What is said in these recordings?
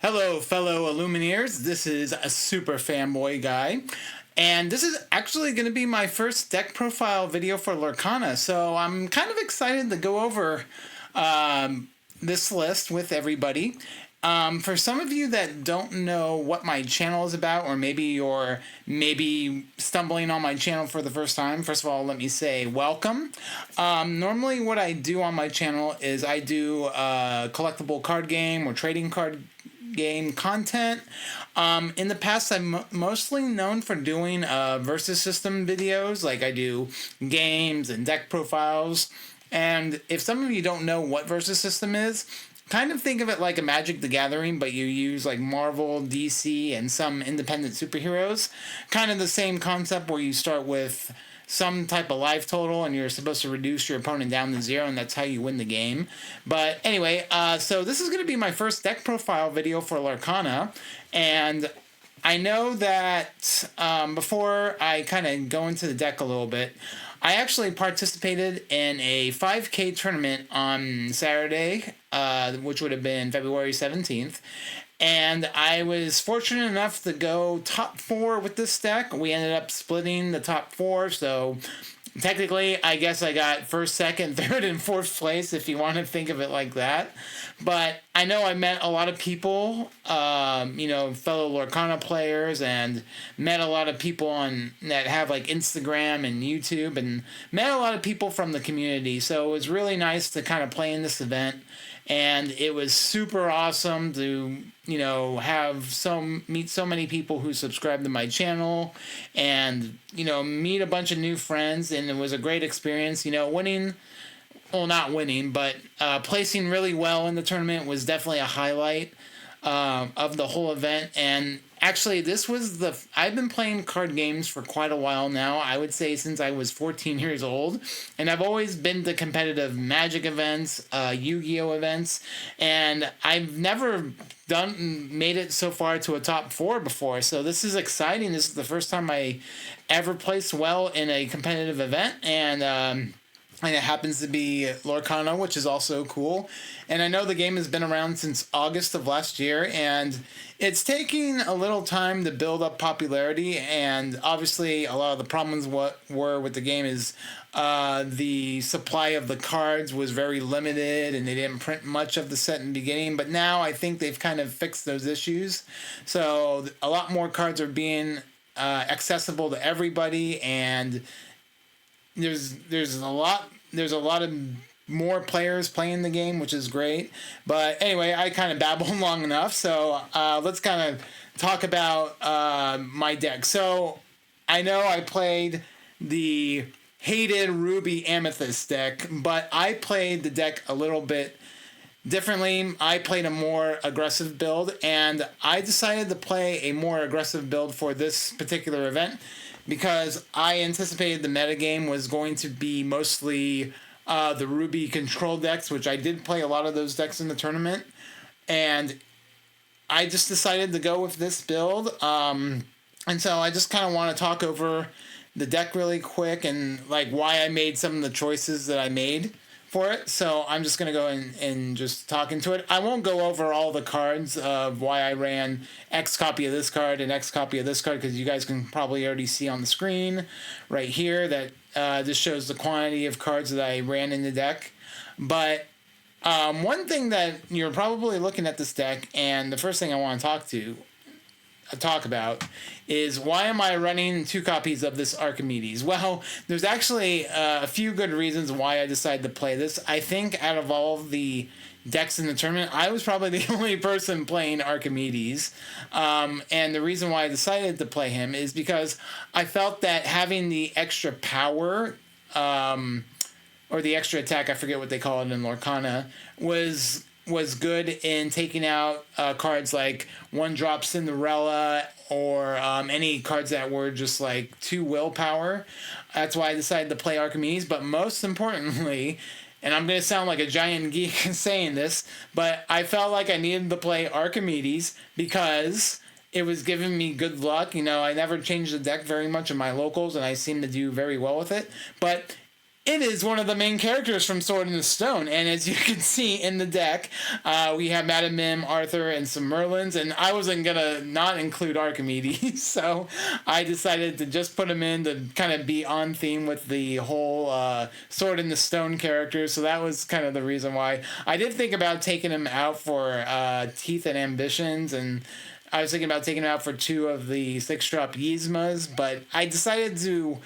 Hello, fellow Illumineers. This is a super fanboy guy. And this is actually going to be my first deck profile video for Lorcana. So I'm kind of excited to go over this list with everybody. For some of you that don't know what my channel is about, or maybe you're stumbling on my channel for the first time, first of all, let me say welcome. Normally what I do on my channel is I do collectible card game or trading card game content. In the past, I'm mostly known for doing versus system videos, like I do games and deck profiles. And if some of you don't know what versus system is, kind of think of it like a Magic the Gathering, but you use like Marvel, DC, and some independent superheroes. Kind of the same concept where you start with some type of life total and you're supposed to reduce your opponent down to 0, and that's how you win the game. But anyway, so this is going to be my first deck profile video for Lorcana, and I know that before I kind of go into the deck a little bit, I actually participated in a 5K tournament on Saturday, which would have been February 17th. And I was fortunate enough to go top 4 with this deck. We ended up splitting the top 4, so technically I guess I got first, second, third, and fourth place, if you want to think of it like that. But I know I met a lot of people, fellow Lorcana players, and met a lot of people that have like Instagram and YouTube, and met a lot of people from the community. So it was really nice to kind of play in this event. And it was super awesome to, meet so many people who subscribe to my channel and, meet a bunch of new friends. And it was a great experience, winning. Well, not winning, but placing really well in the tournament was definitely a highlight of the whole event. And actually, I've been playing card games for quite a while now. I would say since I was 14 years old. And I've always been to competitive Magic events, Yu-Gi-Oh! Events. And I've never made it so far to a top 4 before. So this is exciting. This is the first time I ever placed well in a competitive event. And it happens to be Lorcana, which is also cool. And I know the game has been around since August of last year, and it's taking a little time to build up popularity. And obviously, a lot of the problems were with the game is the supply of the cards was very limited, and they didn't print much of the set in the beginning. But now I think they've kind of fixed those issues. So a lot more cards are being accessible to everybody, and there's a lot of more players playing the game, which is great. But anyway, I kind of babbled long enough, so let's kind of talk about my deck. So I know I played the hated Ruby Amethyst deck, but I played the deck a little bit differently. I played a more aggressive build, and I decided to play a more aggressive build for this particular event because I anticipated the metagame was going to be mostly the Ruby control decks, which I did play a lot of those decks in the tournament. And I just decided to go with this build. And so I just kind of want to talk over the deck really quick and like why I made some of the choices that I made for it. So I'm just going to go and just talk into it. I won't go over all the cards of why I ran X copy of this card and X copy of this card, because you guys can probably already see on the screen right here that this shows the quantity of cards that I ran in the deck. But one thing that you're probably looking at this deck, and the first thing I want to talk about is why am I running 2 copies of this Archimedes? Well, there's actually a few good reasons why I decided to play this. I think out of all the decks in the tournament, I was probably the only person playing Archimedes. And the reason why I decided to play him is because I felt that having the extra power or the extra attack, I forget what they call it in Lorcana, was good in taking out cards like 1-drop Cinderella or any cards that were just like 2 willpower. That's why I decided to play Archimedes. But most importantly, and I'm going to sound like a giant geek saying this, but I felt like I needed to play Archimedes because it was giving me good luck. I never changed the deck very much in my locals, and I seem to do very well with it. But It is one of the main characters from Sword in the Stone, and as you can see in the deck, we have Madame Mim, Arthur, and some Merlins, and I wasn't gonna not include Archimedes, so I decided to just put him in to kind of be on theme with the whole Sword in the Stone characters, so that was kind of the reason why. I did think about taking him out for Teeth and Ambitions, and I was thinking about taking him out for 2 of the 6-drop Yzmas, but I decided to...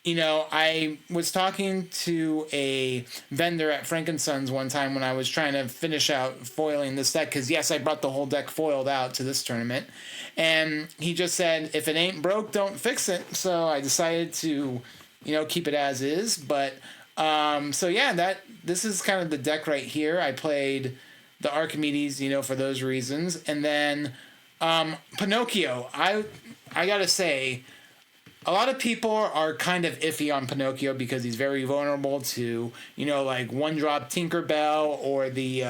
I was talking to a vendor at Frankensons one time when I was trying to finish out foiling this deck, because yes, I brought the whole deck foiled out to this tournament, and he just said, if it ain't broke, don't fix it. So I decided to, keep it as is. But so yeah, this is kind of the deck right here. I played the Archimedes, for those reasons, and then Pinocchio. I gotta say, a lot of people are kind of iffy on Pinocchio because he's very vulnerable to, like 1-drop Tinkerbell or the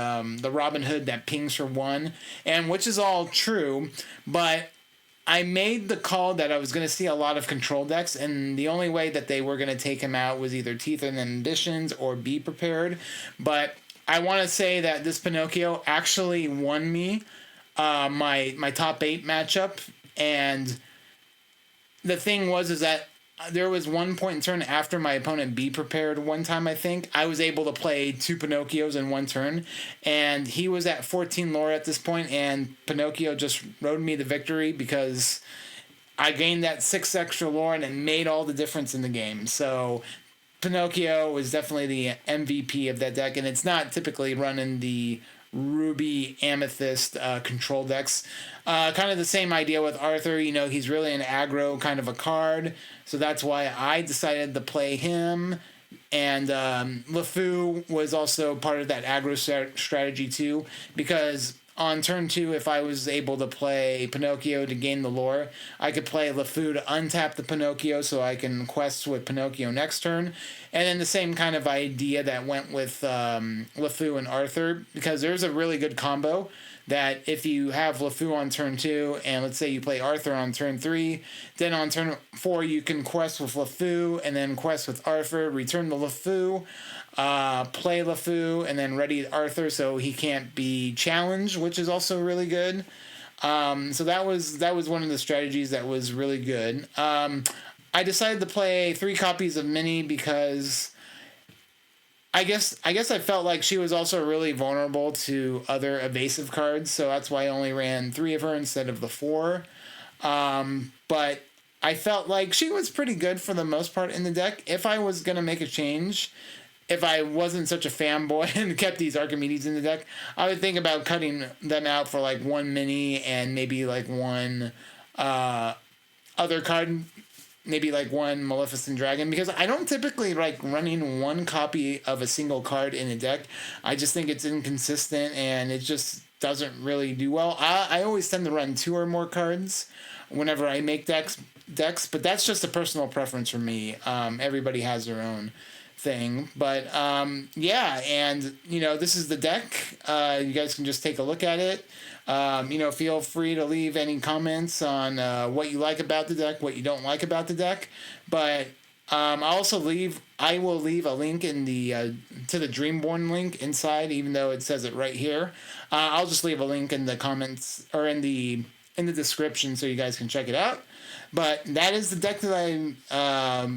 Robin Hood that pings for 1, and which is all true, but I made the call that I was going to see a lot of control decks, and the only way that they were going to take him out was either Teeth and Ambitions or Be Prepared, but I want to say that this Pinocchio actually won me my top 8 matchup, and... the thing is that there was one point in turn after my opponent Be Prepared one time, I think. I was able to play 2 Pinocchios in one turn, and he was at 14 lore at this point, and Pinocchio just rode me the victory because I gained that 6 extra lore, and it made all the difference in the game. So Pinocchio was definitely the MVP of that deck, and it's not typically run in the Ruby Amethyst control decks. Kind of the same idea with Arthur. He's really an aggro kind of a card, so that's why I decided to play him. And LeFou was also part of that aggro strategy too, because on turn 2, if I was able to play Pinocchio to gain the lore, I could play LeFou to untap the Pinocchio so I can quest with Pinocchio next turn. And then the same kind of idea that went with LeFou and Arthur, because there's a really good combo that if you have LeFou on turn 2, and let's say you play Arthur on turn 3, then on turn 4 you can quest with LeFou, and then quest with Arthur, return the LeFou, play LeFou, and then ready Arthur so he can't be challenged, which is also really good. So that was one of the strategies that was really good. I decided to play 3 copies of Minnie because I guess I felt like she was also really vulnerable to other evasive cards, so that's why I only ran 3 of her instead of the 4. But I felt like she was pretty good for the most part in the deck. If I was going to make a change, if I wasn't such a fanboy and kept these Archimedes in the deck, I would think about cutting them out for like 1 Minnie and maybe like 1 other card, maybe like 1 Maleficent Dragon, because I don't typically like running 1 copy of a single card in a deck. I just think it's inconsistent and it just doesn't really do well. I always tend to run 2 or more cards whenever I make decks, but that's just a personal preference for me. Everybody has their own thing, but yeah, and this is the deck. You guys can just take a look at it. Feel free to leave any comments on what you like about the deck, what you don't like about the deck, but I will leave a link in the to the Dreamborn link inside, even though it says it right here. I'll just leave a link in the comments or in the description so you guys can check it out. But that is the deck that I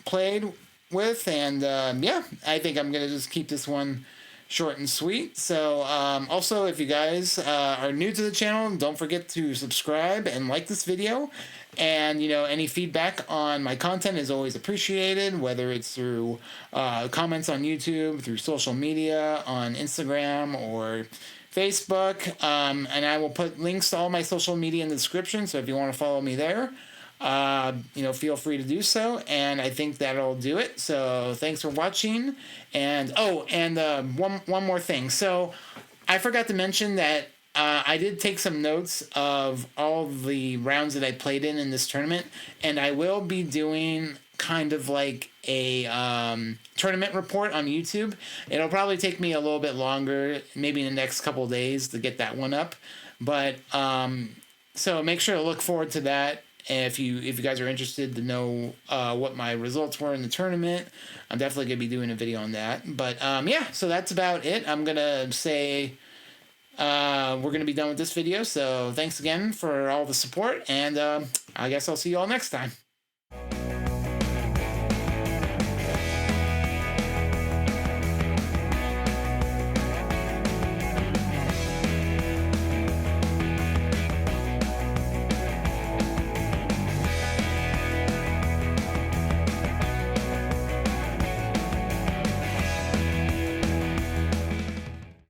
played with, and yeah, I think I'm gonna just keep this one short and sweet. So also, if you guys are new to the channel, don't forget to subscribe and like this video, and any feedback on my content is always appreciated, whether it's through comments on YouTube, through social media, on Instagram or Facebook, and I will put links to all my social media in the description, so if you want to follow me there, feel free to do so, and I think that'll do it. So thanks for watching, and one more thing. So I forgot to mention that I did take some notes of all the rounds that I played in this tournament, and I will be doing kind of like a tournament report on YouTube. It'll probably take me a little bit longer, maybe in the next couple of days, to get that one up, but so make sure to look forward to that. if you guys are interested to know what my results were in the tournament, I'm definitely going to be doing a video on that. But yeah, so that's about it. I'm going to say we're going to be done with this video. So thanks again for all the support, and I guess I'll see you all next time.